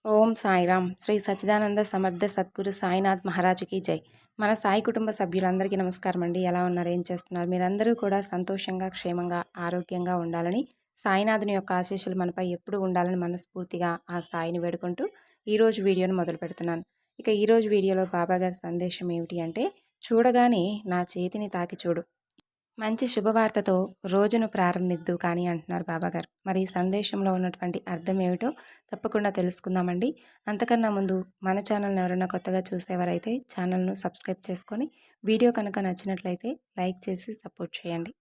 ఓం సాయిరామ్. శ్రీ సచ్చిదానంద సమర్థ సద్గురు సాయినాథ్ మహారాజుకి జై. మన సాయి కుటుంబ సభ్యులందరికీ నమస్కారం అండి. ఎలా ఉన్నారు, ఏం చేస్తున్నారు? మీరందరూ కూడా సంతోషంగా, క్షేమంగా, ఆరోగ్యంగా ఉండాలని, సాయినాథుని యొక్క ఆశీస్సులు మనపై ఎప్పుడూ ఉండాలని మనస్ఫూర్తిగా ఆ సాయిని వేడుకుంటూ ఈరోజు వీడియోను మొదలు పెడుతున్నాను. ఇక ఈరోజు వీడియోలో బాబాగారి సందేశం ఏమిటి అంటే, చూడగానే నా చేతిని తాకి చూడు, మంచి శుభవార్తతో రోజును ప్రారంభిద్దు కానీ అంటున్నారు బాబాగారు. మరి ఈ సందేశంలో ఉన్నటువంటి అర్థం ఏమిటో తప్పకుండా తెలుసుకుందామండి. అంతకన్నా ముందు మన ఛానల్ని ఎవరైనా కొత్తగా చూసేవారైతే ఛానల్ను సబ్స్క్రైబ్ చేసుకొని, వీడియో కనుక నచ్చినట్లయితే లైక్ చేసి సపోర్ట్ చేయండి.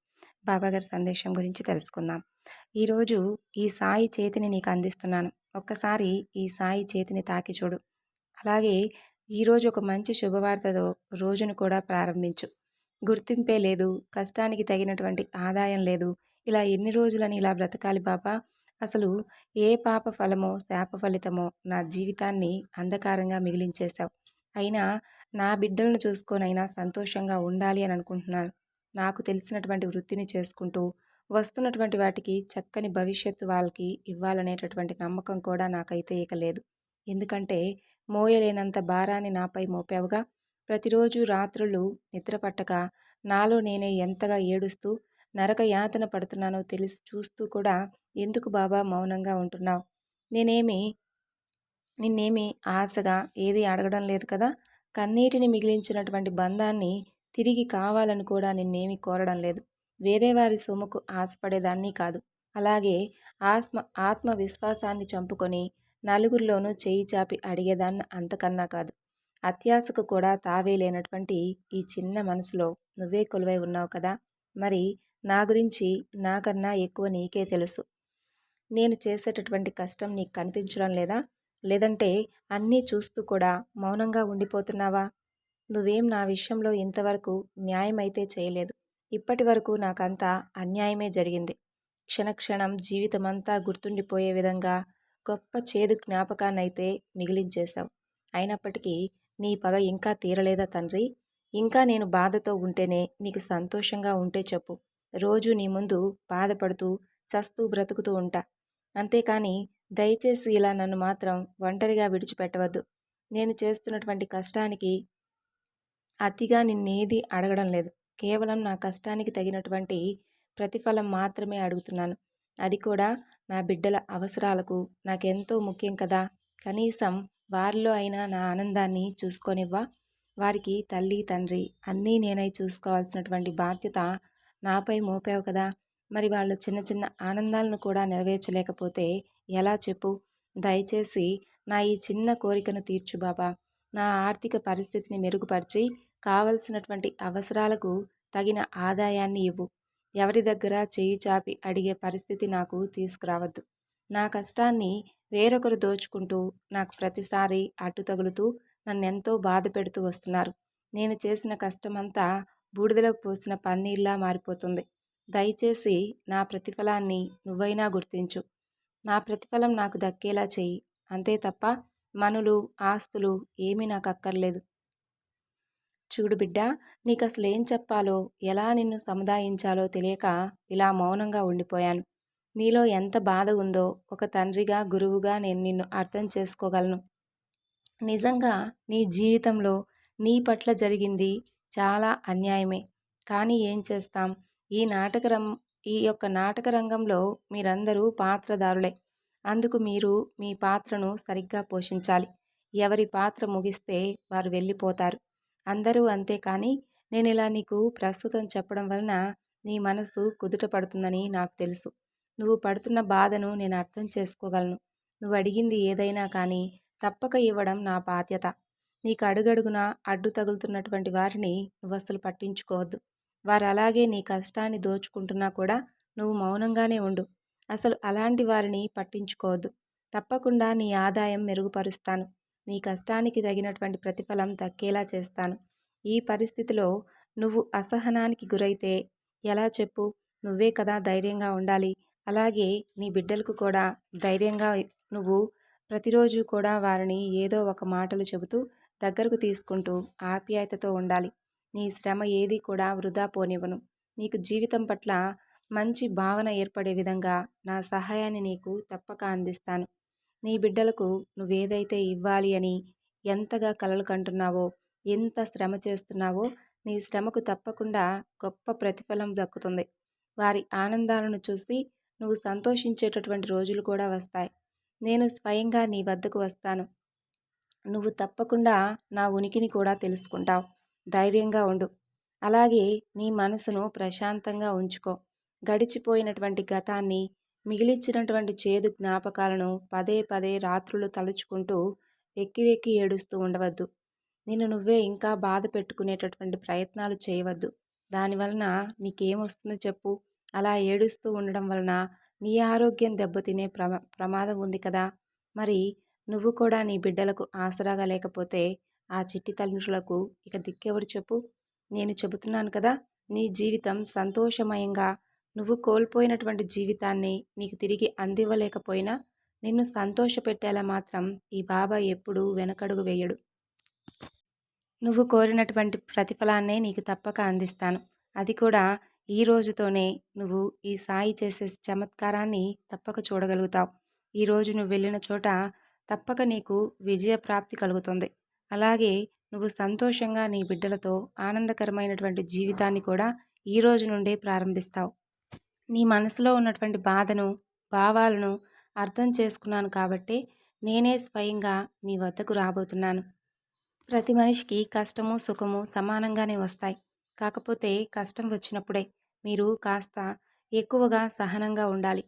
బాబాగారి సందేశం గురించి తెలుసుకుందాం. ఈరోజు ఈ సాయి చేతిని నీకు అందిస్తున్నాను. ఒక్కసారి ఈ సాయి చేతిని తాకి చూడు. అలాగే ఈరోజు ఒక మంచి శుభవార్తతో రోజును కూడా ప్రారంభించు. గుర్తింపే లేదు, కష్టానికి తగినటువంటి ఆదాయం లేదు, ఇలా ఎన్ని రోజులని ఇలా బ్రతకాలి బాబా? అసలు ఏ పాప ఫలమో శాప ఫలితమో నా జీవితాన్ని అంధకారంగా మిగిలించేశావు. అయినా నా బిడ్డలను చూసుకొనైనా సంతోషంగా ఉండాలి అని అనుకుంటున్నాను. నాకు తెలిసినటువంటి వృత్తిని చేసుకుంటూ వస్తున్నటువంటి వాటికి చక్కని భవిష్యత్తు వాళ్ళకి ఇవ్వాలనేటటువంటి నమ్మకం కూడా నాకైతే ఇక లేదు. ఎందుకంటే మోయలేనంత భారాన్ని నాపై మోపావుగా. ప్రతిరోజు రాత్రులు నిద్ర పట్టక నాలో నేనే ఎంతగా ఏడుస్తూ నరక యాతన పడుతున్నానో తెలిసి చూస్తూ కూడా ఎందుకు బాబా మౌనంగా ఉంటున్నావు? నేనేమి నిన్నేమి ఆశగా ఏది అడగడం లేదు కదా. కన్నీటిని మిగిలించినటువంటి బంధాన్ని తిరిగి కావాలని కూడా నిన్నేమి కోరడం లేదు. వేరే వారి సొమ్ముకు ఆశపడేదాన్ని కాదు. అలాగే ఆత్మవిశ్వాసాన్ని చంపుకొని నలుగురిలోనూ చేయి చాపి అడిగేదాన్ని అంతకన్నా కాదు. అత్యాశకు కూడా తావే లేనటువంటి ఈ చిన్న మనసులో నువ్వే కొలువై ఉన్నావు కదా. మరి నా గురించి నాకన్నా ఎక్కువ నీకే తెలుసు. నేను చేసేటటువంటి కష్టం నీకు కనిపించడం లేదా? లేదంటే అన్నీ చూస్తూ కూడా మౌనంగా ఉండిపోతున్నావా? నువ్వేం నా విషయంలో ఇంతవరకు న్యాయమైతే చేయలేదు. ఇప్పటి వరకు నాకంతా అన్యాయమే జరిగింది. క్షణక్షణం జీవితమంతా గుర్తుండిపోయే విధంగా గొప్ప చేదు జ్ఞాపకాన్నైతే మిగిలించేశావు. అయినప్పటికీ నీ పగ ఇంకా తీరలేదా తండ్రి? ఇంకా నేను బాధతో ఉంటేనే నీకు సంతోషంగా ఉంటే చెప్పు. రోజు నీ ముందు బాధపడుతూ చస్తూ బ్రతుకుతూ ఉంటా. అంతేకాని దయచేసి ఇలా నన్ను మాత్రం ఒంటరిగా విడిచిపెట్టవద్దు. నేను చేస్తున్నటువంటి కష్టానికి అతిగా నిన్నేది అడగడం లేదు. కేవలం నా కష్టానికి తగినటువంటి ప్రతిఫలం మాత్రమే అడుగుతున్నాను. అది కూడా నా బిడ్డల అవసరాలకు నాకెంతో ముఖ్యం కదా. కనీసం వారిలో అయినా నా ఆనందాన్ని చూసుకొనివ్వా? వారికి తల్లి తండ్రి అన్నీ నేనై చూసుకోవాల్సినటువంటి బాధ్యత నాపై మోపావు కదా. మరి వాళ్ళు చిన్న చిన్న ఆనందాలను కూడా నెరవేర్చలేకపోతే ఎలా చెప్పు? దయచేసి నా ఈ చిన్న కోరికను తీర్చు బాబా. నా ఆర్థిక పరిస్థితిని మెరుగుపరిచి కావలసినటువంటి అవసరాలకు తగిన ఆదాయాన్ని ఇవ్వు. ఎవరి దగ్గర చేయి చాపి అడిగే పరిస్థితి నాకు తీసుకురావద్దు. నా కష్టాన్ని వేరొకరు దోచుకుంటూ నాకు ప్రతిసారి అడ్డు తగులుతూ నన్నెంతో బాధ పెడుతూ వస్తున్నారు. నేను చేసిన కష్టమంతా బూడిదలో పోసిన పన్నీర్లా మారిపోతుంది. దయచేసి నా ప్రతిఫలాన్ని నువ్వైనా గుర్తించు. నా ప్రతిఫలం నాకు దక్కేలా చెయ్యి. అంతే తప్ప మనులు ఆస్తులు ఏమీ నాకు అక్కర్లేదు. చూడు బిడ్డ, నీకు అసలు ఏం చెప్పాలో, ఎలా నిన్ను సముదాయించాలో తెలియక ఇలా మౌనంగా ఉండిపోయాను. నీలో ఎంత బాధ ఉందో ఒక తండ్రిగా, గురువుగా నేను నిన్ను అర్థం చేసుకోగలను. నిజంగా నీ జీవితంలో నీ పట్ల జరిగింది చాలా అన్యాయమే. కానీ ఏం చేస్తాం? ఈ నాటకరం ఈ యొక్క నాటక రంగంలో మీరందరూ పాత్రధారులే. అందుకు మీరు మీ పాత్రను సరిగ్గా పోషించాలి. ఎవరి పాత్ర ముగిస్తే వారు వెళ్ళిపోతారు. అందరూ అంతే. కానీ నేను ఇలా నీకు ప్రస్తుతం చెప్పడం వలన నీ మనసు కుదుట పడుతుందని నాకు తెలుసు. నువ్వు పడుతున్న బాధను నేను అర్థం చేసుకోగలను. నువ్వు అడిగింది ఏదైనా కానీ తప్పక ఇవ్వడం నా బాధ్యత. నీకు అడుగడుగునా అడ్డు తగులుతున్నటువంటి వారిని నువ్వు అసలు పట్టించుకోవద్దు. వారు అలాగే నీ కష్టాన్ని దోచుకుంటున్నా కూడా నువ్వు మౌనంగానే ఉండు. అసలు అలాంటి వారిని పట్టించుకోవద్దు. తప్పకుండా నీ ఆదాయం మెరుగుపరుస్తాను. నీ కష్టానికి తగినటువంటి ప్రతిఫలం దక్కేలా చేస్తాను. ఈ పరిస్థితిలో నువ్వు అసహనానికి గురైతే ఎలా చెప్పు? నువ్వే కదా ధైర్యంగా ఉండాలి. అలాగే నీ బిడ్డలకు కూడా ధైర్యంగా నువ్వు ప్రతిరోజు కూడా వారిని ఏదో ఒక మాటలు చెబుతూ దగ్గరకు తీసుకుంటూ ఆప్యాయతతో ఉండాలి. నీ శ్రమ ఏది కూడా వృధా పోనివ్వను. నీకు జీవితం పట్ల మంచి భావన ఏర్పడే విధంగా నా సహాయాన్ని నీకు తప్పక అందిస్తాను. నీ బిడ్డలకు నువ్వేదైతే ఇవ్వాలి అని ఎంతగా కలలు కంటున్నావో, ఎంత శ్రమ చేస్తున్నావో, నీ శ్రమకు తప్పకుండా గొప్ప ప్రతిఫలం దక్కుతుంది. వారి ఆనందాలను చూసి నువ్వు సంతోషించేటటువంటి రోజులు కూడా వస్తాయి. నేను స్వయంగా నీ వద్దకు వస్తాను. నువ్వు తప్పకుండా నా ఉనికిని కూడా తెలుసుకుంటావు. ధైర్యంగా ఉండు. అలాగే నీ మనసును ప్రశాంతంగా ఉంచుకో. గడిచిపోయినటువంటి గతాన్ని, మిగిలిచ్చినటువంటి చేదు జ్ఞాపకాలను పదే పదే రాత్రులు తలుచుకుంటూ వెక్కి వెక్కి ఏడుస్తూ ఉండవద్దు. నిన్ను నువ్వే ఇంకా బాధ పెట్టుకునేటటువంటి ప్రయత్నాలు చేయవద్దు. దానివలన నీకేమొస్తుందో చెప్పు? అలా ఏడుస్తూ ఉండడం వలన నీ ఆరోగ్యం దెబ్బతినే ప్రమాదం ఉంది కదా! మరి నువ్వు కూడా నీ బిడ్డలకు ఆసరాగా లేకపోతే ఆ చిట్టి తల్లులకు ఇక దిక్కెవరు చెప్పు? నేను చెబుతున్నాను కదా! నీ జీవితం సంతోషమయంగా, నువ్వు కోల్పోయినటువంటి జీవితాన్ని నీకు తిరిగి అందివ్వలేకపోయినా నిన్ను సంతోషపెట్టేలా మాత్రం ఈ బాబా ఎప్పుడూ వెనకడుగు వేయడు. నువ్వు కోరినటువంటి ప్రతిఫలాన్నే నీకు తప్పక అందిస్తాను. అది కూడా ఈ రోజుతోనే నువ్వు ఈ సాయి చేసే చమత్కారాన్ని తప్పక చూడగలుగుతావు. ఈరోజు నువ్వు వెళ్ళిన చోట తప్పక నీకు విజయ ప్రాప్తి కలుగుతుంది. అలాగే నువ్వు సంతోషంగా నీ బిడ్డలతో ఆనందకరమైనటువంటి జీవితాన్ని కూడా ఈ రోజు నుండే ప్రారంభిస్తావు. నీ మనసులో ఉన్నటువంటి బాధను, భావాలను అర్థం చేసుకున్నాను కాబట్టే నేనే స్వయంగా నీ వద్దకు రాబోతున్నాను. ప్రతి మనిషికి కష్టము, సుఖము సమానంగానే వస్తాయి. కాకపోతే కష్టం వచ్చినప్పుడే మీరు కాస్త ఎక్కువగా సహనంగా ఉండాలి.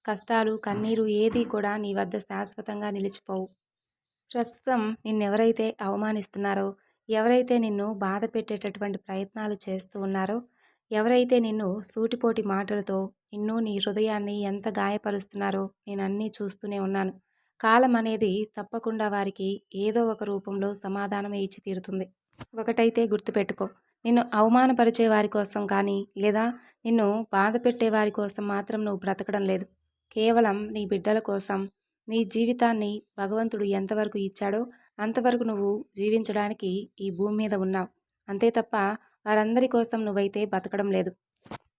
కష్టాలు, కన్నీరు ఏదీ కూడా నీ వద్ద శాశ్వతంగా నిలిచిపోవు. ప్రస్తుతం నిన్నెవరైతే అవమానిస్తున్నారో, ఎవరైతే నిన్ను బాధ పెట్టేటటువంటి ప్రయత్నాలు చేస్తూ ఉన్నారో, ఎవరైతే నిన్ను సూటిపోటి మాటలతో నిన్ను, నీ హృదయాన్ని ఎంత గాయపరుస్తున్నారో నేనన్నీ చూస్తూనే ఉన్నాను. కాలం అనేది తప్పకుండా వారికి ఏదో ఒక రూపంలో సమాధానమే ఇచ్చి తీరుతుంది. ఒకటైతే గుర్తుపెట్టుకో, నిన్ను అవమానపరిచే వారి కోసం కానీ, లేదా నిన్ను బాధ పెట్టే వారి కోసం మాత్రం నువ్వు బ్రతకడం లేదు. కేవలం నీ బిడ్డల కోసం నీ జీవితాన్ని భగవంతుడు ఎంతవరకు ఇచ్చాడో అంతవరకు నువ్వు జీవించడానికి ఈ భూమి మీద ఉన్నావు. అంతే తప్ప వారందరి కోసం నువ్వైతే బతకడం లేదు.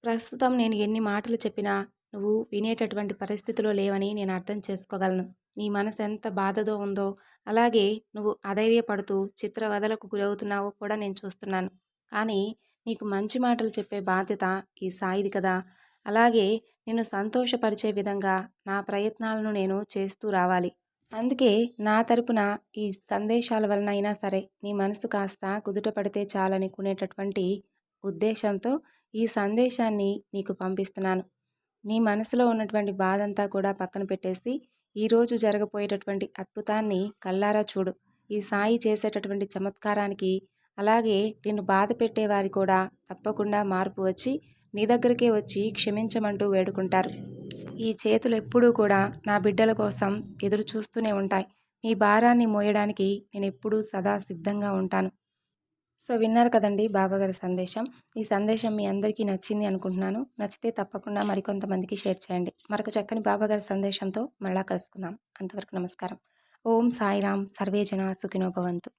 ప్రస్తుతం నేను ఎన్ని మాటలు చెప్పినా నువ్వు వినేటటువంటి పరిస్థితిలో లేవని నేను అర్థం చేసుకోగలను. నీ మనసు ఎంత బాధతో ఉందో, అలాగే నువ్వు అధైర్యపడుతూ చిత్రవదలకు గురవుతున్నావో కూడా నేను చూస్తున్నాను. కానీ నీకు మంచి మాటలు చెప్పే బాధ్యత ఈ సాయిది కదా! అలాగే నిన్ను సంతోషపరిచే విధంగా నా ప్రయత్నాలను నేను చేస్తూ రావాలి. అందుకే నా తరపున ఈ సందేశాల వలన అయినా సరే నీ మనసు కాస్త కుదుట పడితే చాలనుకునేటటువంటి ఉద్దేశంతో ఈ సందేశాన్ని నీకు పంపిస్తున్నాను. నీ మనసులో ఉన్నటువంటి బాధంతా కూడా పక్కన పెట్టేసి ఈరోజు జరగబోయేటటువంటి అద్భుతాన్ని కళ్ళారా చూడు. ఈ సాయి చేసేటటువంటి చమత్కారానికి, అలాగే నిన్ను బాధ పెట్టేవారి కూడా తప్పకుండా మార్పు వచ్చి నీ దగ్గరికే వచ్చి క్షమించమంటూ వేడుకుంటారు. ఈ చేతులు ఎప్పుడూ కూడా నా బిడ్డల కోసం ఎదురు చూస్తూనే ఉంటాయి. మీ భారాన్ని మోయడానికి నేను ఎప్పుడూ సదా సిద్ధంగా ఉంటాను. సో విన్నారు కదండి బాబాగారి సందేశం. ఈ సందేశం మీ అందరికీ నచ్చింది అనుకుంటున్నాను. నచ్చితే తప్పకుండా మరికొంతమందికి షేర్ చేయండి. మరొక చక్కని బాబాగారి సందేశంతో మళ్ళా కలుసుకుందాం. అంతవరకు నమస్కారం. ఓం సాయిరాం. సర్వే జనా సుఖినో భవంతు.